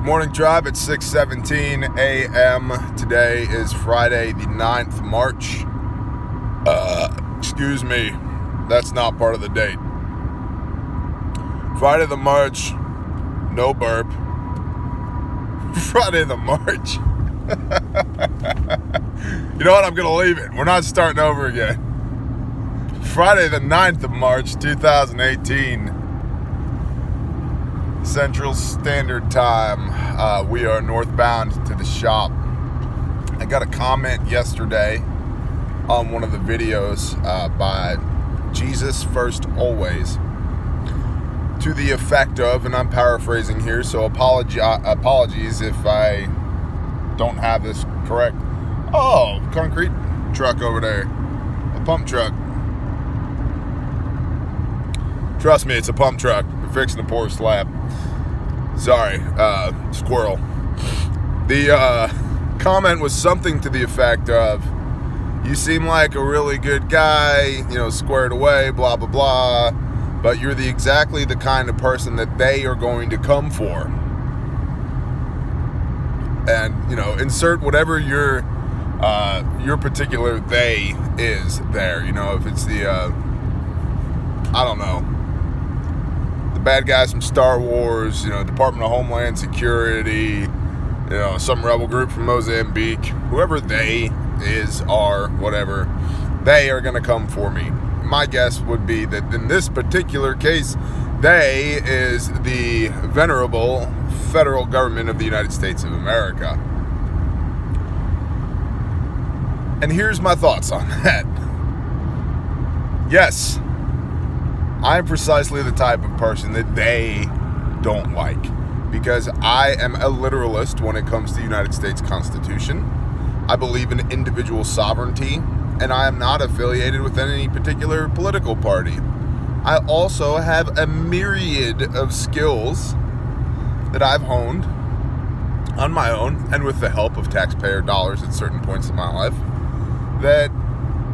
Morning Tribe, it's 6:17 a.m. Today is Friday, the 9th March. Excuse me, that's not part of the date. Friday the March, no burp. Friday the March. You know what, I'm going to leave it. We're not starting over again. Friday the 9th of March, 2018. Central Standard Time. We are northbound to the shop. I got a comment yesterday on one of the videos by Jesus First Always to the effect of, and I'm paraphrasing here, so apologies if I don't have this correct. Oh, concrete truck over there. A pump truck. Trust me, it's a pump truck. We're fixing to pour a slab. Sorry, squirrel. The comment was something to the effect of, you seem like a really good guy, squared away, blah, blah, blah, but you're exactly the kind of person that they are going to come for. And, insert whatever your particular they is there. If it's the, I don't know, the bad guys from Star Wars, Department of Homeland Security, some rebel group from Mozambique, whoever they is, are, whatever, they are going to come for me. My guess would be that in this particular case, they is the venerable federal government of the United States of America. And here's my thoughts on that. Yes, I am precisely the type of person that they don't like, because I am a literalist when it comes to the United States Constitution. I believe in individual sovereignty, and I am not affiliated with any particular political party. I also have a myriad of skills that I've honed on my own and with the help of taxpayer dollars at certain points in my life that,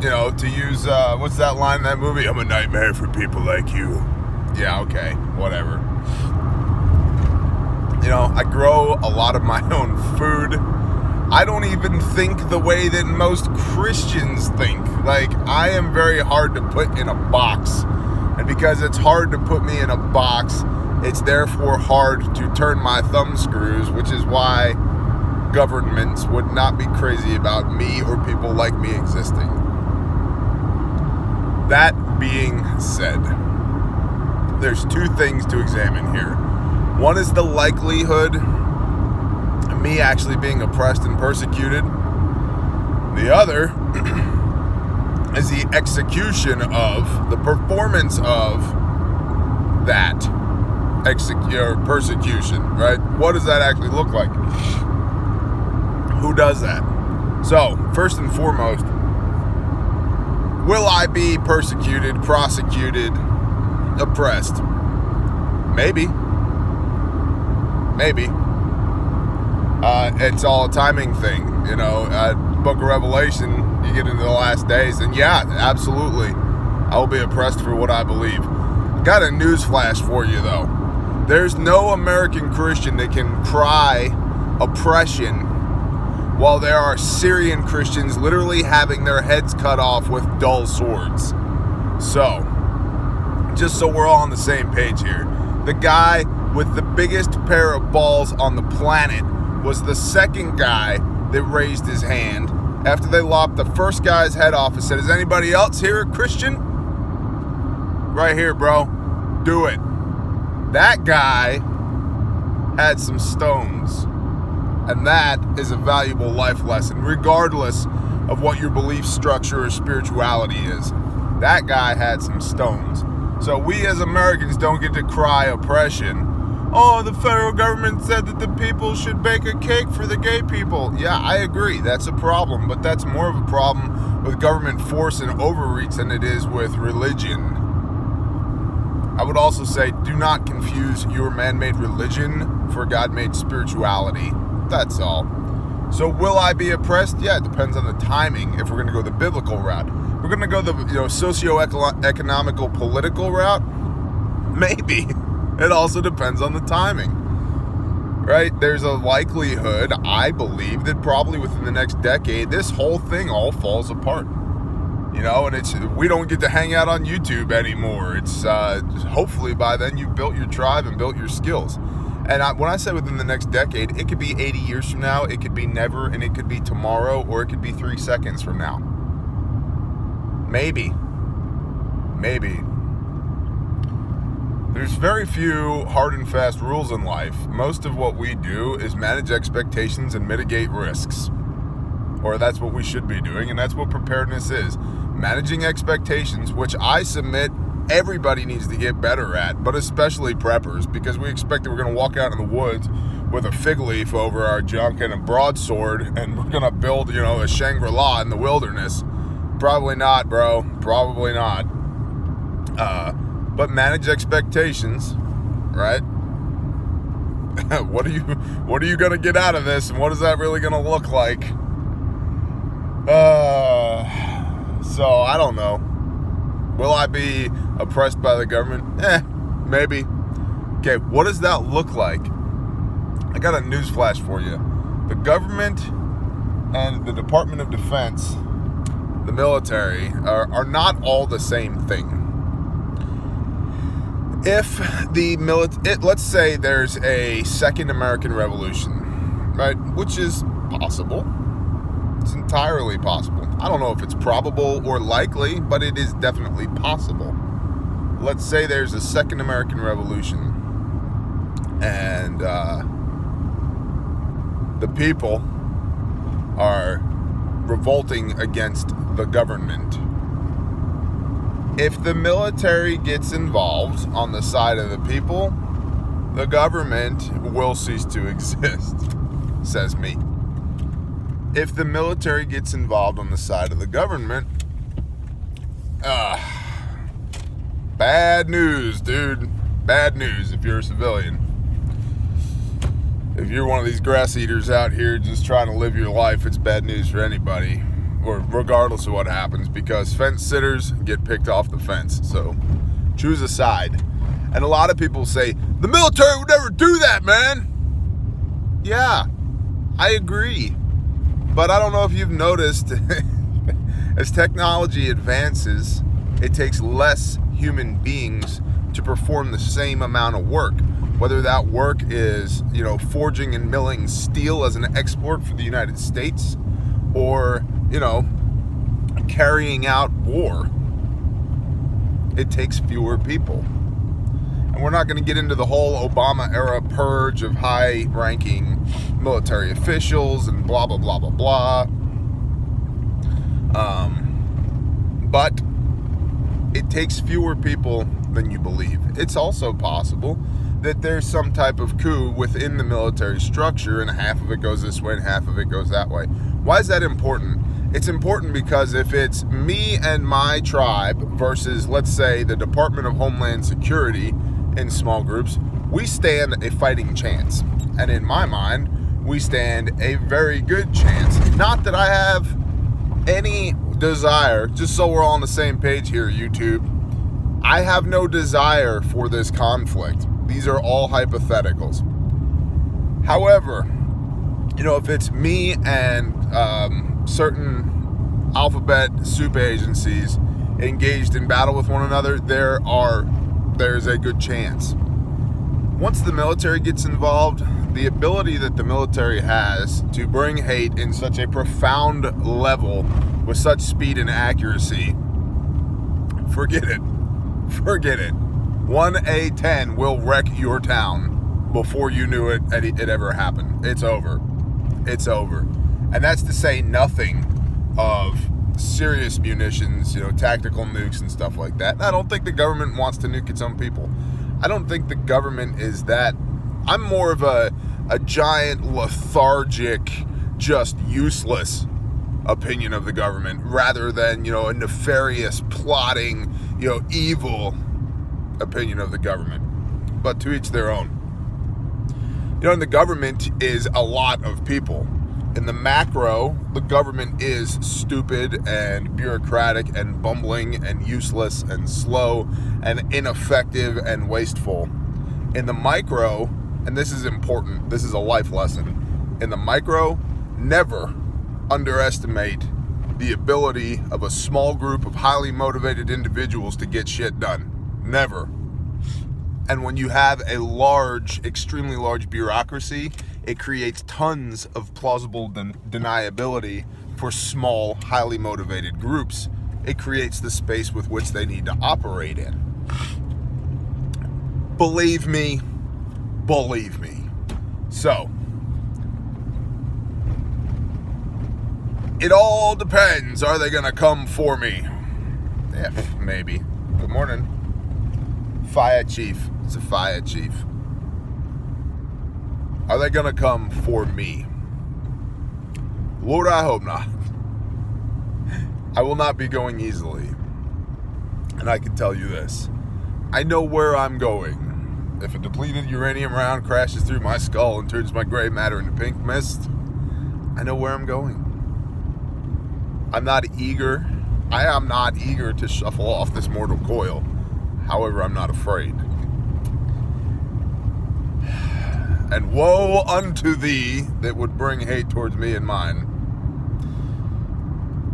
to use, what's that line in that movie? I'm a nightmare for people like you. Yeah, okay, whatever. I grow a lot of my own food. I don't even think the way that most Christians think. Like, I am very hard to put in a box. And because it's hard to put me in a box, it's therefore hard to turn my thumb screws, which is why governments would not be crazy about me or people like me existing. That being said, there's two things to examine here. One is the likelihood of me actually being oppressed and persecuted. The other is the execution of, the performance of that persecution, right? What does that actually look like? Who does that? So, first and foremost, will I be persecuted, prosecuted, oppressed? Maybe. It's all a timing thing. Book of Revelation, you get into the last days, and yeah, absolutely, I will be oppressed for what I believe. Got a news flash for you, though. There's no American Christian that can cry oppression while there are Syrian Christians literally having their heads cut off with dull swords. So, just so we're all on the same page here, the guy with the biggest pair of balls on the planet was the second guy that raised his hand after they lopped the first guy's head off and said, "Is anybody else here a Christian?" Right here, bro. Do it. That guy had some stones. And that is a valuable life lesson, regardless of what your belief structure or spirituality is. That guy had some stones. So we as Americans don't get to cry oppression. Oh, the federal government said that the people should bake a cake for the gay people. Yeah, I agree. That's a problem. But that's more of a problem with government force and overreach than it is with religion. I would also say, do not confuse your man-made religion for God-made spirituality. That's all. So will I be oppressed? Yeah, it depends on the timing. If we're going to go the biblical route, we're going to go the socio-economical political route. Maybe. It also depends on the timing. right? There's a likelihood, I believe, that probably within the next decade, this whole thing all falls apart. And we don't get to hang out on YouTube anymore. It's hopefully by then you've built your tribe and built your skills. And when I say within the next decade, it could be 80 years from now, it could be never, and it could be tomorrow, or it could be 3 seconds from now. Maybe. There's very few hard and fast rules in life. Most of what we do is manage expectations and mitigate risks. Or that's what we should be doing, and that's what preparedness is. Managing expectations, which I submit everybody needs to get better at, but especially preppers, because we expect that we're going to walk out in the woods with a fig leaf over our junk and a broadsword, and we're going to build, a Shangri-La in the wilderness. Probably not, bro. Probably not. But manage expectations, right? What are you going to get out of this, and what is that really going to look like? So I don't know. Will I be oppressed by the government? Maybe. Okay, what does that look like? I got a news flash for you. The government and the Department of Defense, the military, are not all the same thing. Let's say there's a second American Revolution, right? Which is possible. It's entirely possible. I don't know if it's probable or likely, but it is definitely possible. Let's say there's a second American Revolution, and the people are revolting against the government. If the military gets involved on the side of the people, the government will cease to exist, says me. If the military gets involved on the side of the government, bad news, dude. Bad news if you're a civilian. If you're one of these grass eaters out here just trying to live your life, it's bad news for anybody, or regardless of what happens, because fence sitters get picked off the fence. So choose a side. And a lot of people say, the military would never do that, man. Yeah, I agree. But I don't know if you've noticed, as technology advances, it takes less human beings to perform the same amount of work. Whether that work is, forging and milling steel as an export for the United States, or, carrying out war. It takes fewer people. And we're not going to get into the whole Obama-era purge of high-ranking military officials and blah, blah, blah, blah, blah. But it takes fewer people than you believe. It's also possible that there's some type of coup within the military structure, and half of it goes this way and half of it goes that way. Why is that important? It's important because if it's me and my tribe versus, let's say, the Department of Homeland Security in small groups, we stand a fighting chance. And in my mind, we stand a very good chance. Not that I have any desire, just so we're all on the same page here, YouTube, I have no desire for this conflict. These are all hypotheticals. However, if it's me and certain alphabet soup agencies engaged in battle with one another, there's a good chance. Once the military gets involved, the ability that the military has to bring hate in such a profound level with such speed and accuracy, forget it. 1A10 will wreck your town before you knew it ever happened. It's over. And that's to say nothing of serious munitions, tactical nukes and stuff like that. I don't think the government wants to nuke its own people. I don't think the government is that. I'm more of a giant, lethargic, just useless opinion of the government rather than, a nefarious, plotting, evil opinion of the government. But to each their own. And the government is a lot of people. In the macro, the government is stupid and bureaucratic and bumbling and useless and slow and ineffective and wasteful. In the micro, and this is important, this is a life lesson, in the micro, never underestimate the ability of a small group of highly motivated individuals to get shit done. Never. And when you have a large, extremely large bureaucracy, it creates tons of plausible deniability for small, highly motivated groups. It creates the space with which they need to operate in. Believe me. So, it all depends. Are they gonna come for me? Yeah, maybe. Good morning. Fire chief. It's a fire chief. Are they gonna come for me? Lord, I hope not. I will not be going easily. And I can tell you this. I know where I'm going. If a depleted uranium round crashes through my skull and turns my gray matter into pink mist, I know where I'm going. I am not eager to shuffle off this mortal coil. However, I'm not afraid. And woe unto thee that would bring hate towards me and mine.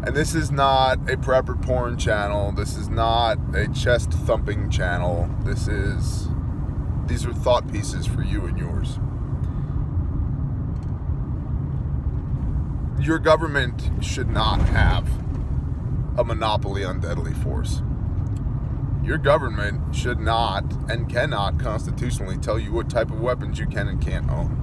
And this is not a prepper porn channel. This is not a chest thumping channel. These are thought pieces for you and yours. Your government should not have a monopoly on deadly force. Your government should not and cannot constitutionally tell you what type of weapons you can and can't own.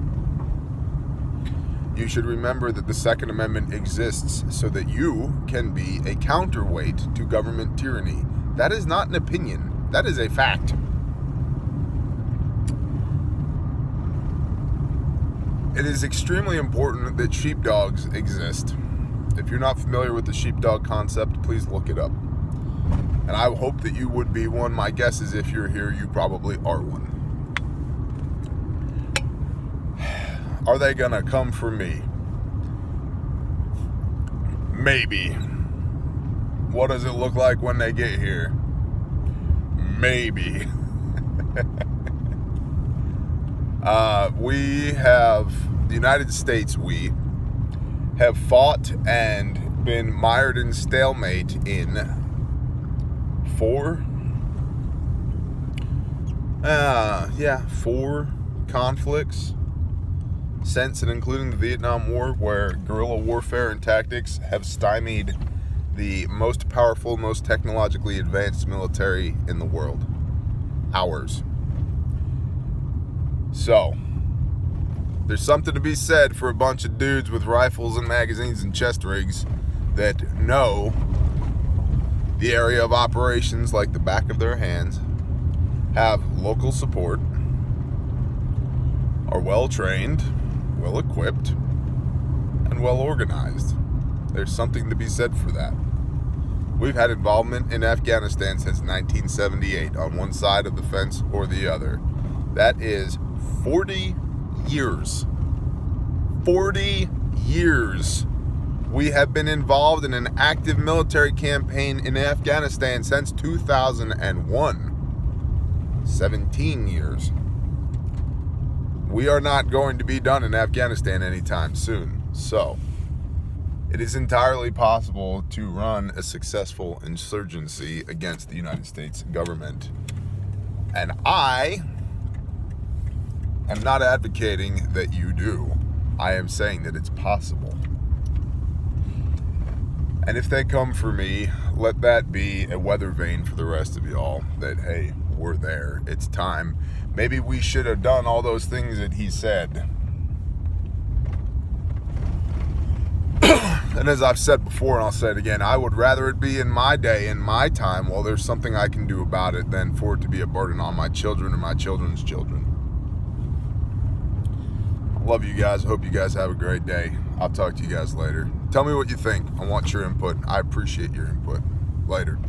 You should remember that the Second Amendment exists so that you can be a counterweight to government tyranny. That is not an opinion. That is a fact. It is extremely important that sheepdogs exist. If you're not familiar with the sheepdog concept, please look it up. And I hope that you would be one. My guess is if you're here, you probably are one. Are they gonna come for me? Maybe. What does it look like when they get here? Maybe. The United States, we have fought and been mired in stalemate in four conflicts since and including the Vietnam War, where guerrilla warfare and tactics have stymied the most powerful, most technologically advanced military in the world. Ours. So, there's something to be said for a bunch of dudes with rifles and magazines and chest rigs that know the area of operations like the back of their hands, have local support, are well trained, well equipped, and well organized. There's something to be said for that. We've had involvement in Afghanistan since 1978 on one side of the fence or the other. That is 40 years. 40 years. We have been involved in an active military campaign in Afghanistan since 2001. 17 years. We are not going to be done in Afghanistan anytime soon. So, it is entirely possible to run a successful insurgency against the United States government. And I am not advocating that you do. I am saying that it's possible. And if they come for me, let that be a weather vane for the rest of y'all that, hey, we're there. It's time. Maybe we should have done all those things that he said. And as I've said before, and I'll say it again, I would rather it be in my day, in my time, while there's something I can do about it, than for it to be a burden on my children and my children's children. Love you guys. Hope you guys have a great day. I'll talk to you guys later. Tell me what you think. I want your input. I appreciate your input. Later.